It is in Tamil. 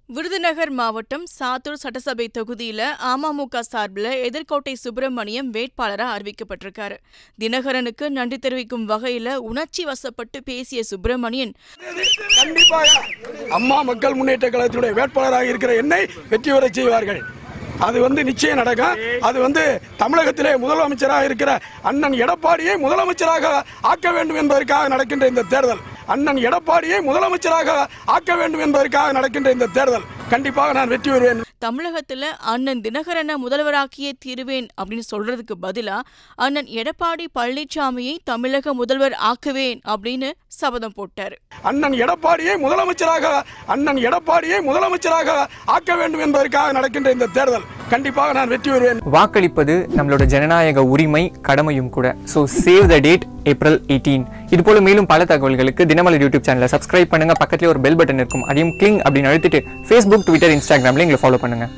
விருதுநகர் மாவட்டம் சாத்தூர் சட்டசபை தொகுதியில அமமுக சார்பில் எதிர்கோட்டை சுப்பிரமணியம் வேட்பாளரா அறிவிக்கப்பட்டிருக்காரு. தினகரனுக்கு நன்றி தெரிவிக்கும் வகையில உணர்ச்சி வசப்பட்டு பேசிய சுப்பிரமணியன், கண்டிப்பாக அம்மா மக்கள் முன்னேற்ற கழகத்தினுடைய வேட்பாளராக இருக்கிற என்னை வெற்றி பெற செய்வார்கள். அது நிச்சயம் நடக்கும். அது தமிழகத்திலே முதலமைச்சராக இருக்கிற அண்ணன் எடப்பாடியை முதலமைச்சராக ஆக்க வேண்டும் என்பதற்காக நடக்கின்ற இந்த தேர்தல். அண்ணன் எடப்பாடியை முதலமைச்சராக ஆக்க வேண்டும் என்பதற்காக நடக்கின்ற இந்த தேர்தல் கண்டிப்பாக நான் வெற்றி பெறுவேன். தமிழகத்துல அண்ணன் தினகரனை முதல்வராக்கியே தீருவேன் அப்படின்னு சொல்றதுக்கு பதிலா அண்ணன் எடப்பாடி பழனிசாமியை தமிழக முதல்வர் ஆக்குவேன் அப்படின்னு சபதம் போட்டார். அண்ணன் எடப்பாடியை முதலமைச்சராக ஆக்க வேண்டும் என்பதற்காக நடக்கின்ற இந்த தேர்தல் கண்டிப்பாக நான் வெற்றி பெறுவேன். வாக்களிப்பது நம்மளோட ஜனநாயக உரிமை, கடமையும் கூட. So save the date, April 18. இது போல மேலும் பல தகவல்களுக்கு தினமலர் யூடியூப் சேனலை சப்ஸ்கிரைப் பண்ணுங்க. பக்கத்துல ஒரு பெல் பட்டன் இருக்கும், அதையும் கிளிக் அப்படின்னு அழுத்திட்டு Facebook, Twitter, Instagramல எங்களை ஃபாலோ பண்ணுங்க.